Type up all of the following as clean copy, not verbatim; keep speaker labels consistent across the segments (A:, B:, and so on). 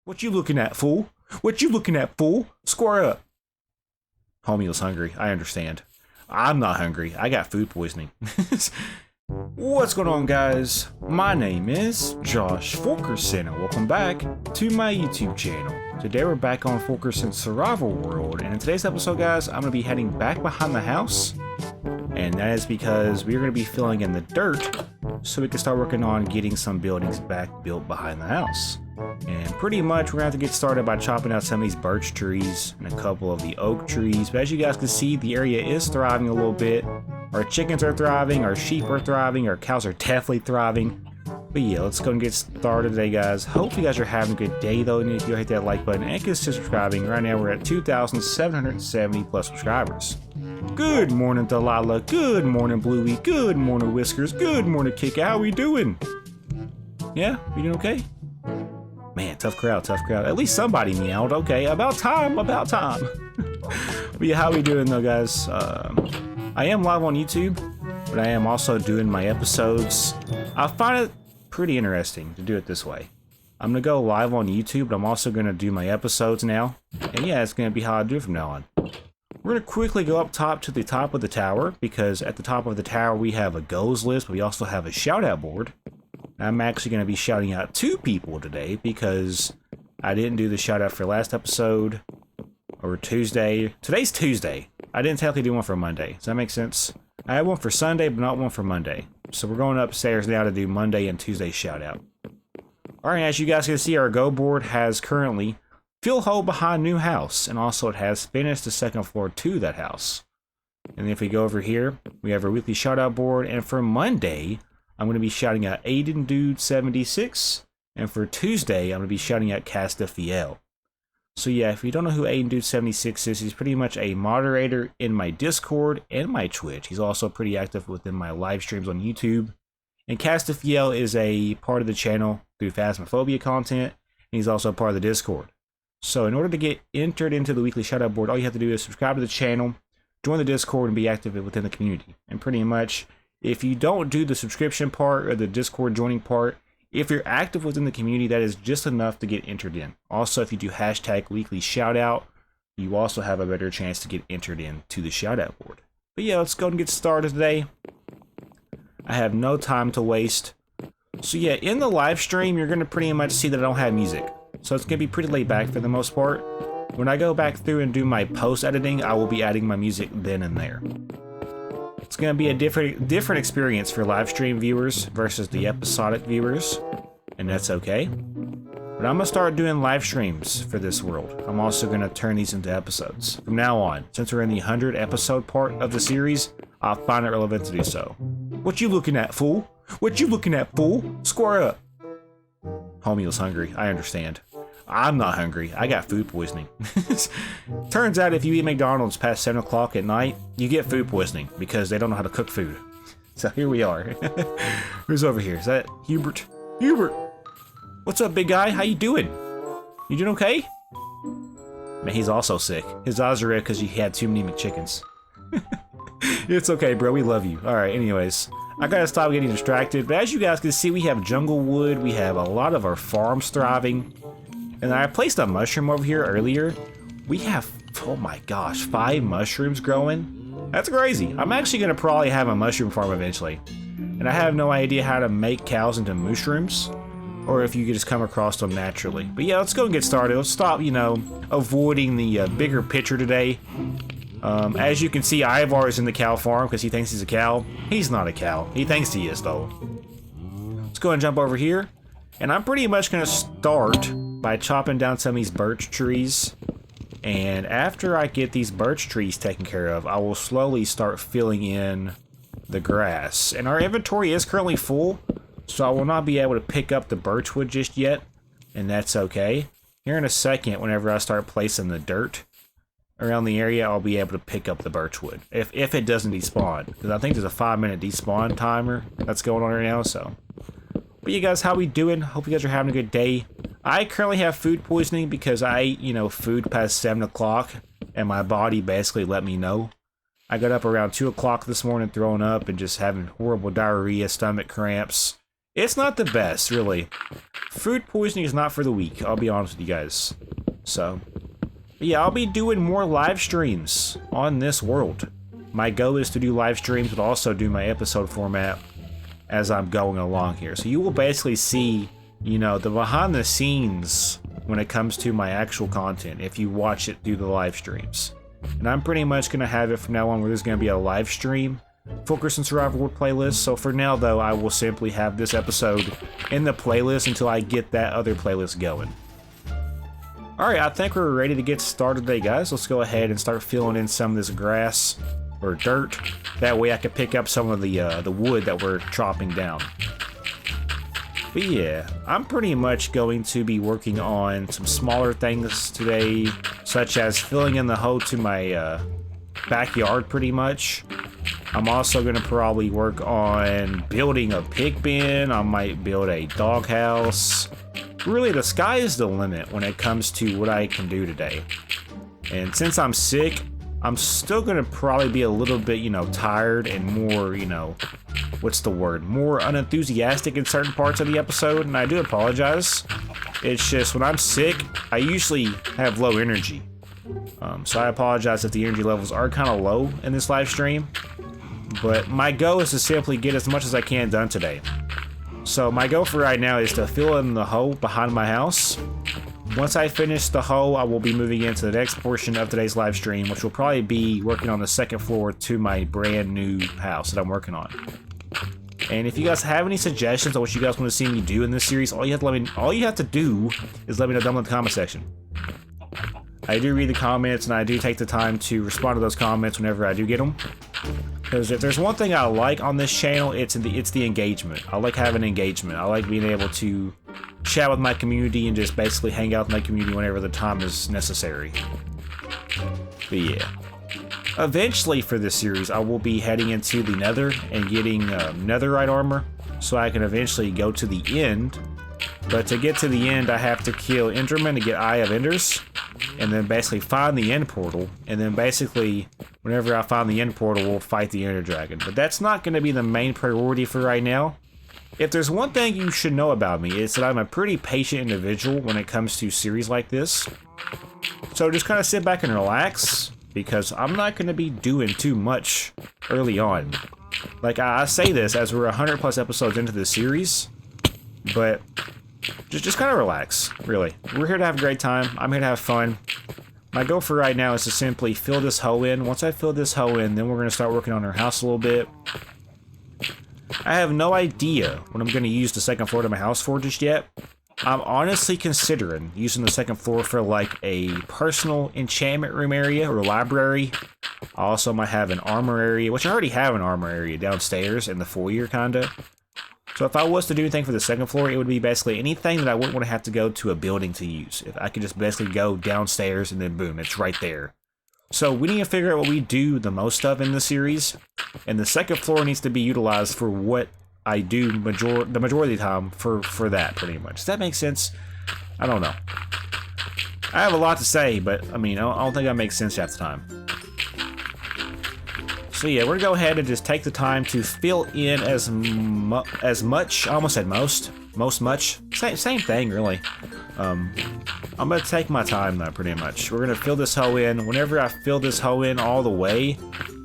A: What you looking at, fool? What you looking at, fool? Square up. Homie was hungry. I understand. I'm not hungry. I got food poisoning. What's going on, guys? My name is Josh Fulkerson, and welcome back to my YouTube channel. Today we're back on Fulkerson's Survival World, and in today's episode, guys, I'm going to be heading back behind the house, and that is because we're going to be filling in the dirt so we can start working on getting some buildings back built behind the house. And pretty much we're going to have to get started by chopping out some of these birch trees and a couple of the oak trees, but as you guys can see, the area is thriving a little bit. Our chickens are thriving, our sheep are thriving, our cows are definitely thriving. But yeah, let's go and get started today, guys. Hope you guys are having a good day, though, and if you hit that like button and consider subscribing. Right now we're at 2,770 plus subscribers. Good morning, Delilah. Good morning, Bluey. Good morning, Whiskers. Good morning, Kick. How we doing? Yeah, you doing okay? Man, tough crowd, tough crowd. At least somebody meowed. Okay, about time, about time. But yeah, how we doing, though, guys? I am live on YouTube, but I am also doing my episodes. I find it pretty interesting to do it this way. I'm going to go live on YouTube, but I'm also going to do my episodes now. And yeah, it's going to be how I do it from now on. We're going to quickly go up top to the top of the tower, because at the top of the tower we have a goals list, but we also have a shout out board. I'm actually going to be shouting out 2 people today, because I didn't do the shout out for last episode, or Tuesday. Today's Tuesday. I didn't technically do one for Monday. Does that make sense? I had one for Sunday, but not one for Monday. So we're going upstairs now to do Monday and Tuesday shout out. Alright, as you guys can see, our go board has currently fill hole behind new house, and also it has finished the second floor to that house. And if we go over here, we have our weekly shout out board, and for Monday, I'm going to be shouting out Aiden Dude 76, and for Tuesday, I'm going to be shouting out Castafiel. So yeah, if you don't know who Aiden Dude 76 is, he's pretty much a moderator in my Discord and my Twitch. He's also pretty active within my live streams on YouTube. And Castafiel is a part of the channel through Phasmophobia content, and he's also part of the Discord. So in order to get entered into the weekly shoutout board, all you have to do is subscribe to the channel, join the Discord, and be active within the community. And pretty much, if you don't do the subscription part or the Discord joining part, if you're active within the community, that is just enough to get entered in. Also, if you do hashtag weekly shoutout, you also have a better chance to get entered in to the shoutout board. But yeah, let's go and get started today. I have no time to waste. So yeah, in the live stream, you're going to pretty much see that I don't have music. So it's going to be pretty laid back for the most part. When I go back through and do my post editing, I will be adding my music then and there. It's going to be a different experience for live stream viewers versus the episodic viewers, and that's okay. But I'm going to start doing live streams for this world. I'm also going to turn these into episodes. From now on, since we're in the 100 episode part of the series, I'll find it relevant to do so. What you looking at, fool? What you looking at, fool? Square up. Homie was hungry. I understand. I'm not hungry. I got food poisoning. Turns out if you eat McDonald's past 7 o'clock at night, you get food poisoning because they don't know how to cook food. So here we are. Who's over here? Is that Hubert? Hubert! What's up, big guy? How you doing? You doing okay? Man, he's also sick. His eyes are red because he had too many McChickens. It's okay, bro. We love you. Alright, anyways. I gotta stop getting distracted. But as you guys can see, we have jungle wood. We have a lot of our farms thriving. And I placed a mushroom over here earlier. We have, oh my gosh, 5 mushrooms growing. That's crazy. I'm actually going to probably have a mushroom farm eventually. And I have no idea how to make cows into mushrooms, or if you could just come across them naturally. But yeah, let's go and get started. Let's stop, avoiding the bigger picture today. As you can see, Ivar is in the cow farm because he thinks he's a cow. He's not a cow. He thinks he is, though. Let's go and jump over here. And I'm pretty much going to start by chopping down some of these birch trees, and after I get these birch trees taken care of, I will slowly start filling in the grass. And our inventory is currently full, so I will not be able to pick up the birch wood just yet, and that's okay. Here in a second, whenever I start placing the dirt around the area, I'll be able to pick up the birch wood, if it doesn't despawn, because I think there's a 5-minute despawn timer that's going on right now. So but you guys, how we doing? Hope you guys are having a good day. I currently have food poisoning because I ate, food past 7 o'clock, and my body basically let me know. I got up around 2 o'clock this morning throwing up and just having horrible diarrhea, stomach cramps. It's not the best, really. Food poisoning is not for the weak, I'll be honest with you guys. So, yeah, I'll be doing more live streams on this world. My goal is to do live streams, but also do my episode format as I'm going along here. So you will basically see, you know, the behind the scenes when it comes to my actual content if you watch it through the live streams. And I'm pretty much going to have it from now on where there's going to be a live stream FU7KERSON's Survival World playlist. So for now though, I will simply have this episode in the playlist until I get that other playlist going. Alright, I think we're ready to get started today, guys. Let's go ahead and start filling in some of this grass or dirt. That way I can pick up some of the wood that we're chopping down. But yeah, I'm pretty much going to be working on some smaller things today, such as filling in the hole to my backyard pretty much. I'm also going to probably work on building a pig pen. I might build a doghouse. Really, the sky is the limit when it comes to what I can do today. And since I'm sick, I'm still going to probably be a little bit, you know, tired and more, you know, what's the word? More unenthusiastic in certain parts of the episode, and I do apologize. It's just when I'm sick, I usually have low energy. So I apologize if the energy levels are kind of low in this live stream. But my goal is to simply get as much as I can done today. So my goal for right now is to fill in the hole behind my house. Once I finish the hole, I will be moving into the next portion of today's live stream, which will probably be working on the second floor to my brand new house that I'm working on. And if you guys have any suggestions on what you guys want to see me do in this series, all you have to do is let me know down in the comment section. I do read the comments and I do take the time to respond to those comments whenever I do get them. Because if there's one thing I like on this channel, it's the engagement. I like having engagement. I like being able to chat with my community and just basically hang out with my community whenever the time is necessary. But yeah. Eventually for this series, I will be heading into the nether and getting netherite armor so I can eventually go to the end. But to get to the end, I have to kill Enderman to get Eye of Enders, and then basically find the end portal, and then basically, whenever I find the end portal, we'll fight the Ender Dragon. But that's not going to be the main priority for right now. If there's one thing you should know about me, it's that I'm a pretty patient individual when it comes to series like this. So just kind of sit back and relax, because I'm not going to be doing too much early on. Like, I say this as we're 100 plus episodes into this series, but just kind of relax, really. We're here to have a great time. I'm here to have fun. My goal for right now is to simply fill this hole in. Once I fill this hole in, then we're going to start working on our house a little bit. I have no idea what I'm going to use the second floor to my house for just yet. I'm honestly considering using the second floor for like a personal enchantment room area or library. I also might have an armor area, which I already have an armor area downstairs in the foyer, kinda. So if I was to do anything for the second floor, it would be basically anything that I wouldn't want to have to go to a building to use. If I could just basically go downstairs and then boom, it's right there. So we need to figure out what we do the most of in the series, and the second floor needs to be utilized for what I do the majority of the time for that, pretty much. Does that make sense? I don't know. I have a lot to say, but I mean, I don't think that makes sense half the time. So yeah, we're gonna go ahead and just take the time to fill in as much. I almost said most much. Same thing, really. I'm gonna take my time though, pretty much. We're gonna fill this hole in. Whenever I fill this hole in all the way,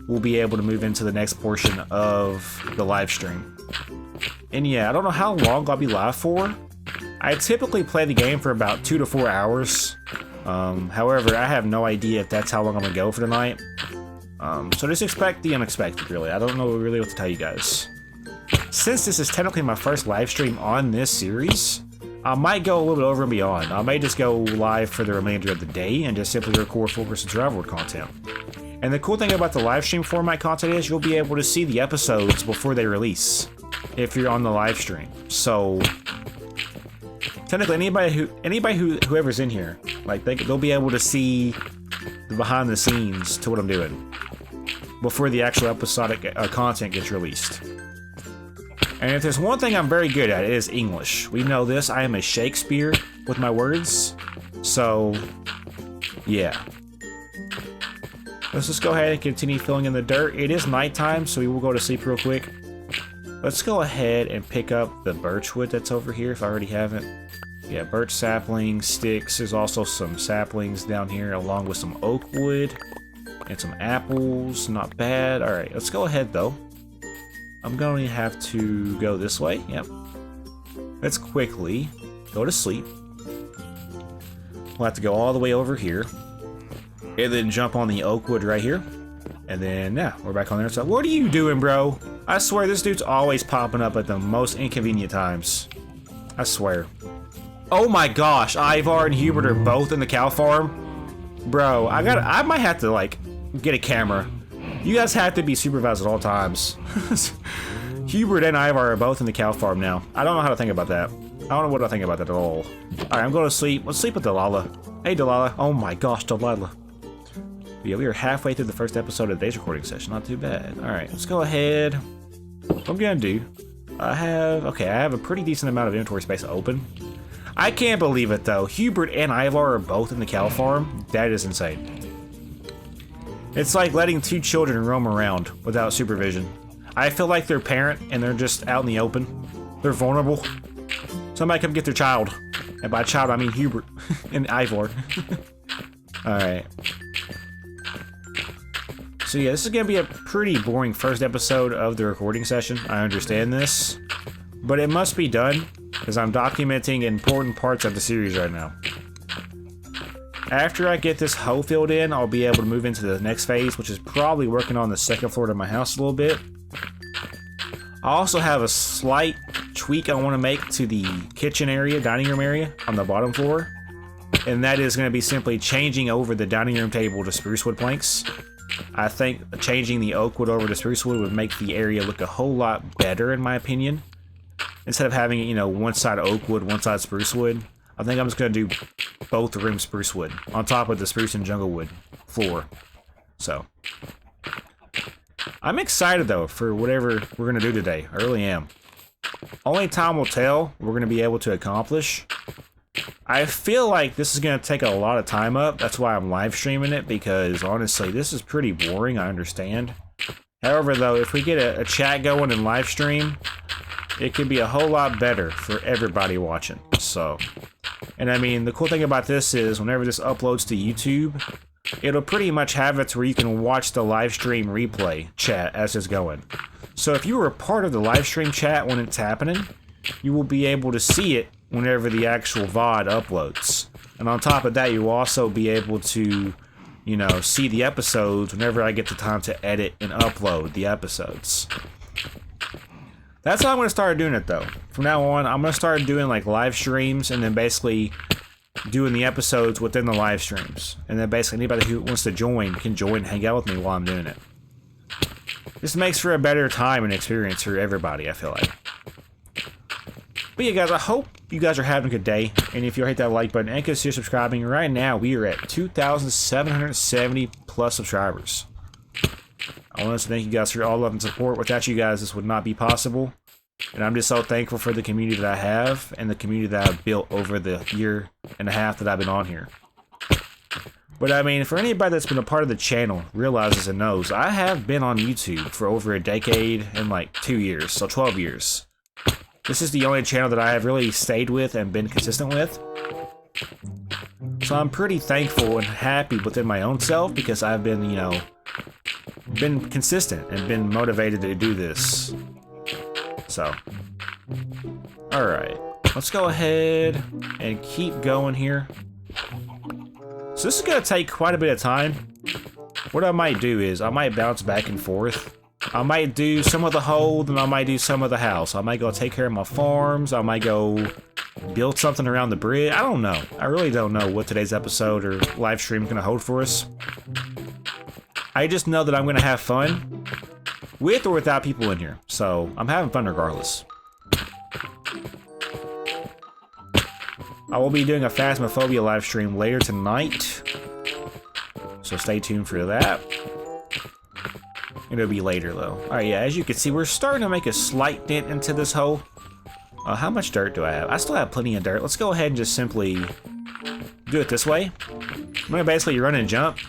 A: we'll be able to move into the next portion of the live stream. And yeah, I don't know how long I'll be live for. I typically play the game for about 2 to 4 hours. However, I have no idea if that's how long I'm gonna go for tonight. So just expect the unexpected, really. I don't know really what to tell you guys. Since this is technically my first live stream on this series, I might go a little bit over and beyond. I may just go live for the remainder of the day and just simply record FU7KERSON's Survival World content. And the cool thing about the live stream format content is you'll be able to see the episodes before they release if you're on the live stream. So technically, whoever's in here, like they'll be able to see the behind the scenes to what I'm doing before the actual episodic content gets released. And if there's one thing I'm very good at, it is English. We know this. I am a Shakespeare with my words. So, yeah. Let's just go ahead and continue filling in the dirt. It is nighttime, so we will go to sleep real quick. Let's go ahead and pick up the birchwood that's over here if I already haven't. Yeah, birch saplings, sticks. There's also some saplings down here along with some oak wood and some apples. Not bad. All right, let's go ahead though. I'm going to have to go this way. Yep. Let's quickly go to sleep. We'll have to go all the way over here and then jump on the oak wood right here. And then, yeah, we're back on there. So, what are you doing, bro? I swear, this dude's always popping up at the most inconvenient times. I swear. Oh my gosh, Ivar and Hubert are both in the cow farm. Bro, I might have to, like, get a camera. You guys have to be supervised at all times. Hubert and Ivar are both in the cow farm now. I don't know how to think about that. I don't know what I think about that at all. Alright, I'm going to sleep. Let's sleep with Delilah. Hey, Delilah. Oh my gosh, Delilah. Yeah, we are halfway through the first episode of today's recording session. Not too bad. Alright, let's go ahead. What I'm going to do, I have a pretty decent amount of inventory space open. I can't believe it, though. Hubert and Ivar are both in the cow farm. That is insane. It's like letting two children roam around without supervision. I feel like they're a parent, and they're just out in the open. They're vulnerable. Somebody come get their child. And by child, I mean Hubert and Ivar. Alright. So yeah, this is going to be a pretty boring first episode of the recording session. I understand this. But it must be done, because I'm documenting important parts of the series right now. After I get this hoe filled in, I'll be able to move into the next phase, which is probably working on the second floor of my house a little bit. I also have a slight tweak I want to make to the kitchen area, dining room area, on the bottom floor. And that is going to be simply changing over the dining room table to spruce wood planks. I think changing the oak wood over to spruce wood would make the area look a whole lot better, in my opinion. Instead of having, you know, one side oak wood, one side spruce wood, I think I'm just going to do both rooms spruce wood on top of the spruce and jungle wood floor. So, I'm excited though for whatever we're going to do today. I really am. Only time will tell what we're going to be able to accomplish. I feel like this is going to take a lot of time up. That's why I'm live streaming it, because honestly, this is pretty boring. I understand. However, though, if we get a chat going in live stream, it could be a whole lot better for everybody watching. So, and I mean, the cool thing about this is whenever this uploads to YouTube, it'll pretty much have it to where you can watch the live stream replay chat as it's going. So if you were a part of the live stream chat when it's happening, you will be able to see it whenever the actual VOD uploads. And on top of that, you will also be able to, you know, see the episodes whenever I get the time to edit and upload the episodes. That's how I'm going to start doing it, though. From now on, I'm going to start doing, like, live streams and then basically doing the episodes within the live streams. And then basically anybody who wants to join can join and hang out with me while I'm doing it. This makes for a better time and experience for everybody, I feel like. But yeah, guys, I hope you guys are having a good day. And if you hit that like button and consider subscribing, right now we are at 2,770 plus subscribers. I want to thank you guys for all love and support. Without you guys, this would not be possible. And I'm just so thankful for the community that I have and the community that I've built over the year and a half that I've been on here. But I mean, for anybody that's been a part of the channel, realizes and knows, I have been on YouTube for over a decade and like 2 years, so 12 years. This is the only channel that I have really stayed with and been consistent with. So I'm pretty thankful and happy within my own self because I've been, you know, been consistent and been motivated to do this. So, alright, let's go ahead and keep going here. So this is going to take quite a bit of time. What I might do is I might bounce back and forth. I might do some of the hoe, then I might do some of the house. I might go take care of my farms. I might go build something around the bridge. I don't know. I really don't know what today's episode or live stream is going to hold for us. I just know that I'm going to have fun with or without people in here. So I'm having fun regardless. I will be doing a Phasmophobia live stream later tonight. So stay tuned for that. It'll be later though. Alright, yeah, as you can see, we're starting to make a slight dent into this hole. How much dirt do I have? I still have plenty of dirt. Let's go ahead and just simply do it this way. I'm gonna basically run and jump.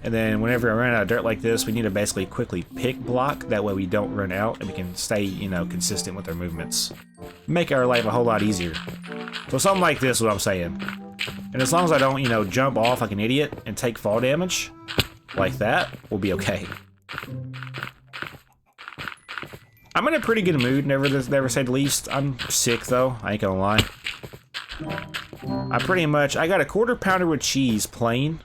A: And then whenever I run out of dirt like this, we need to basically quickly pick block. That way we don't run out and we can stay, you know, consistent with our movements. Make our life a whole lot easier. So something like this is what I'm saying. And as long as I don't, you know, jump off like an idiot and take fall damage, like that, we'll be okay. I'm in a pretty good mood, never say the least. I'm sick though, I ain't gonna lie. I got a quarter pounder with cheese, plain.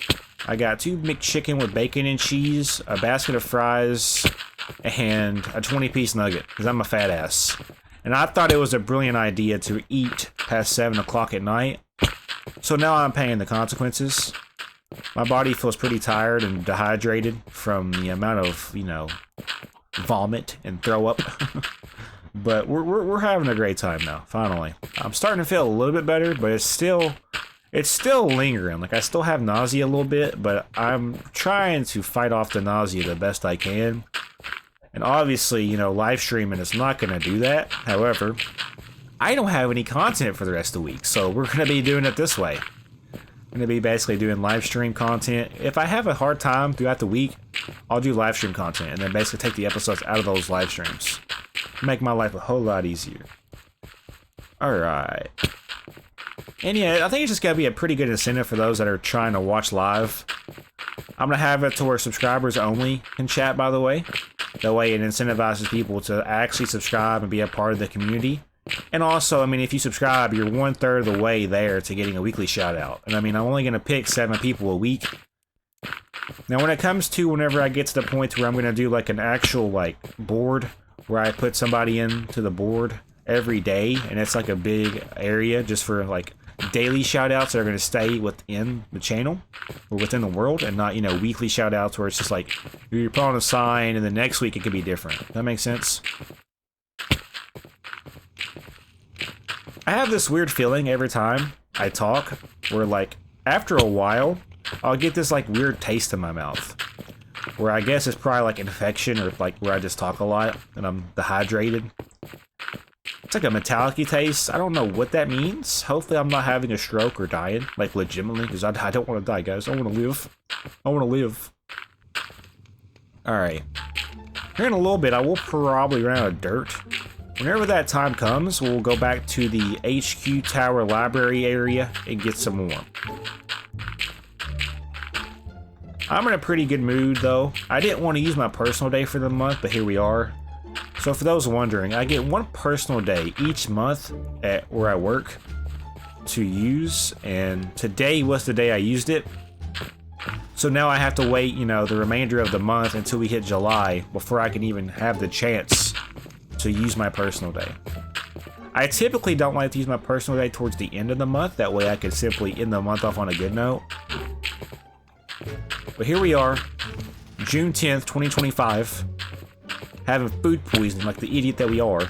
A: I got 2 McChicken with bacon and cheese, a basket of fries, and a 20-piece nugget, because I'm a fat ass. And I thought it was a brilliant idea to eat past 7 o'clock at night. So now I'm paying the consequences. My body feels pretty tired and dehydrated from the amount of, you know, vomit and throw up. But we're having a great time now, finally. I'm starting to feel a little bit better, but it's still lingering. Like, I still have nausea a little bit, but I'm trying to fight off the nausea the best I can. And obviously, you know, live streaming is not going to do that. However, I don't have any content for the rest of the week, so we're going to be doing it this way. I'm going to be basically doing live stream content. If I have a hard time throughout the week, I'll do live stream content and then basically take the episodes out of those live streams. Make my life a whole lot easier. Alright. And yeah, I think it's just gotta be a pretty good incentive for those that are trying to watch live. I'm gonna have it to where subscribers only can chat, by the way. That way it incentivizes people to actually subscribe and be a part of the community. And also, I mean, if you subscribe, you're 1/3 of the way there to getting a weekly shout out. And I mean, I'm only gonna pick 7 people a week. Now when it comes to whenever I get to the point where I'm gonna do like an actual like board where I put somebody into the board every day, and it's like a big area just for like daily shoutouts that are going to stay within the channel or within the world, and not, you know, weekly shoutouts where it's just like you put on a sign and the next week it could be different. Does that make sense? I have this weird feeling every time I talk where, like, after a while I'll get this like weird taste in my mouth, where I guess it's probably like infection or like where I just talk a lot and I'm dehydrated. It's like a metallic-y taste. I don't know what that means. Hopefully I'm not having a stroke or dying, like legitimately, because I don't want to die, guys. I want to live. I want to live. Alright. Here in a little bit, I will probably run out of dirt. Whenever that time comes, we'll go back to the HQ Tower Library area and get some more. I'm in a pretty good mood, though. I didn't want to use my personal day for the month, but here we are. So for those wondering, I get 1 personal day each month at where I work to use, and today was the day I used it. So now I have to wait, you know, the remainder of the month until we hit July before I can even have the chance to use my personal day. I typically don't like to use my personal day towards the end of the month. That way I can simply end the month off on a good note. But here we are, June 10th, 2025, having food poisoning like the idiot that we are.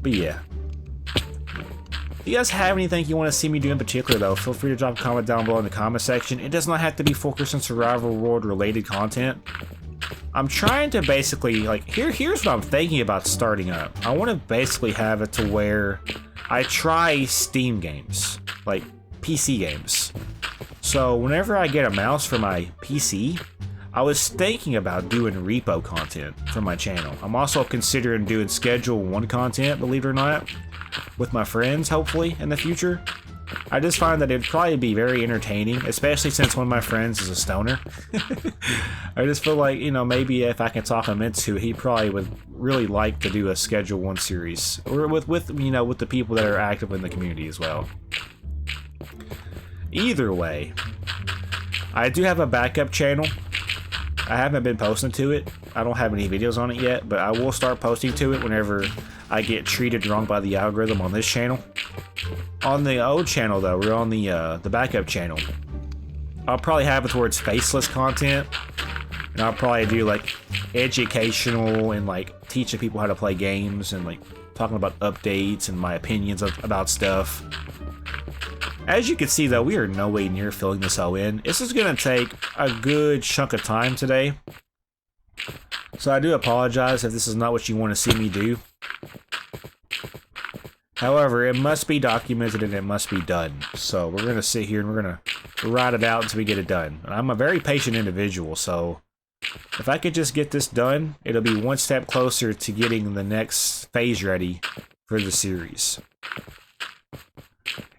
A: But yeah. If you guys have anything you want to see me do in particular, though, feel free to drop a comment down below in the comment section. It does not have to be FU7KERSON Survival World related content. I'm trying to basically, like, here's what I'm thinking about starting up. I want to basically have it to where I try Steam games, like PC games. So whenever I get a mouse for my PC, I was thinking about doing repo content for my channel. I'm also considering doing Schedule 1 content, believe it or not, with my friends, hopefully, in the future. I just find that it'd probably be very entertaining, especially since one of my friends is a stoner. I just feel like, you know, maybe if I can talk him into it, he probably would really like to do a Schedule 1 series, or with you know, with the people that are active in the community as well. Either way, I do have a backup channel. I haven't been posting to it. I don't have any videos on it yet, but I will start posting to it whenever I get treated wrong by the algorithm on this channel. On the old channel, though, we're on the backup channel. I'll probably have it towards faceless content, and I'll probably do like educational and like teaching people how to play games and like talking about updates and my opinions about stuff. As you can see, though, we are no way near filling this all in. This is going to take a good chunk of time today. So I do apologize if this is not what you want to see me do. However, it must be documented and it must be done. So we're going to sit here and we're going to ride it out until we get it done. I'm a very patient individual, so if I could just get this done, it'll be one step closer to getting the next phase ready for the series.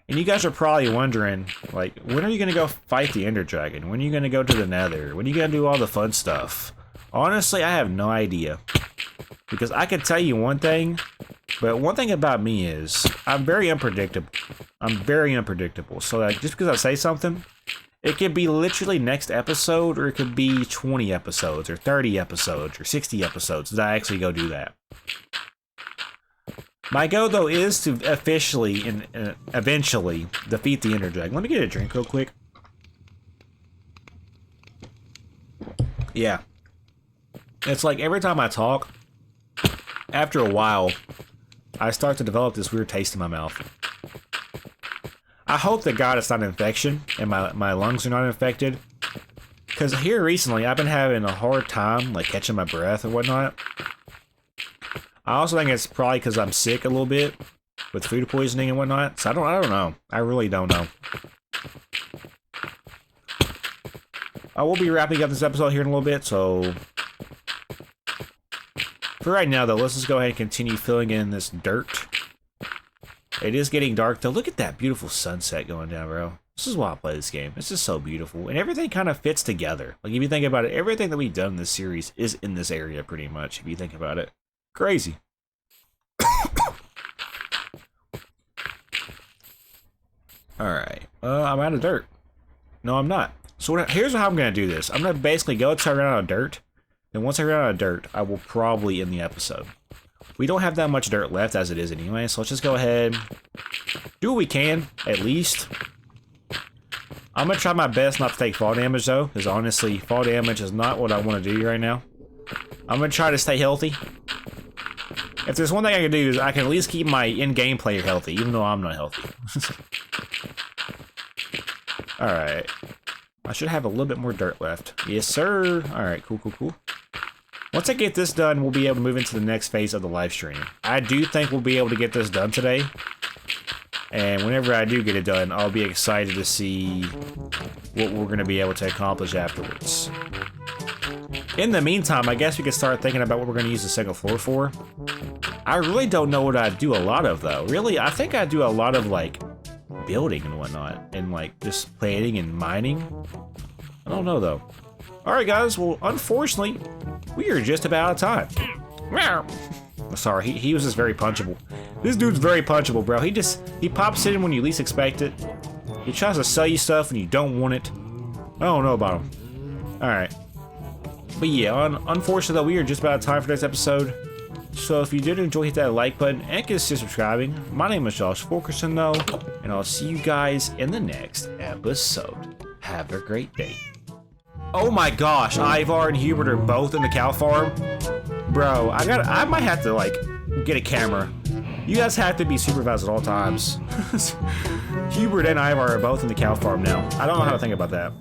A: And you guys are probably wondering, like, when are you going to go fight the Ender Dragon? When are you going to go to the Nether? When are you going to do all the fun stuff? Honestly, I have no idea. Because I could tell you one thing, but one thing about me is I'm very unpredictable. I'm very unpredictable. So like, just because I say something, it could be literally next episode, or it could be 20 episodes, or 30 episodes, or 60 episodes that I actually go do that. My goal, though, is to officially and eventually defeat the Ender Dragon. Let me get a drink real quick. Yeah. It's like every time I talk, after a while, I start to develop this weird taste in my mouth. I hope that God it's not an infection and my lungs are not infected. Because here recently, I've been having a hard time like catching my breath and whatnot. I also think it's probably because I'm sick a little bit with food poisoning and whatnot. So I don't know. I really don't know. I will be wrapping up this episode here in a little bit, so for right now, though, let's just go ahead and continue filling in this dirt. It is getting dark, though. Look at that beautiful sunset going down, bro. This is why I play this game. It's just so beautiful. And everything kind of fits together. Like, if you think about it, everything that we've done in this series is in this area, pretty much, if you think about it. Crazy. Alright. I'm out of dirt. No, I'm not. So here's how I'm going to do this. I'm going to basically go until I run out of dirt. And once I run out of dirt, I will probably end the episode. We don't have that much dirt left as it is anyway, so let's just go ahead, do what we can, at least. I'm going to try my best not to take fall damage, though, because honestly, fall damage is not what I want to do right now. I'm going to try to stay healthy. If there's one thing I can do is I can at least keep my in-game player healthy, even though I'm not healthy. Alright. I should have a little bit more dirt left. Yes, sir. Alright, cool, cool, cool. Once I get this done, we'll be able to move into the next phase of the live stream. I do think we'll be able to get this done today. And whenever I do get it done, I'll be excited to see what we're going to be able to accomplish afterwards. In the meantime, I guess we could start thinking about what we're going to use the second floor for. I really don't know what I'd do a lot of, though. Really, I think I'd do a lot of, like, building and whatnot. And, like, just planting and mining. I don't know, though. Alright, guys. Well, unfortunately, we are just about out of time. Sorry, he was just very punchable. This dude's very punchable, bro. He pops in when you least expect it. He tries to sell you stuff and you don't want it. I don't know about him. Alright. But yeah, unfortunately, though, we are just about out of time for this episode. So if you did enjoy, hit that like button and consider subscribing. My name is Josh FU7KERSON, though, and I'll see you guys in the next episode. Have a great day. Oh my gosh, Ivar and Hubert are both in the cow farm. Bro, I might have to, like, get a camera. You guys have to be supervised at all times. Hubert and Ivar are both in the cow farm now. I don't know how to think about that.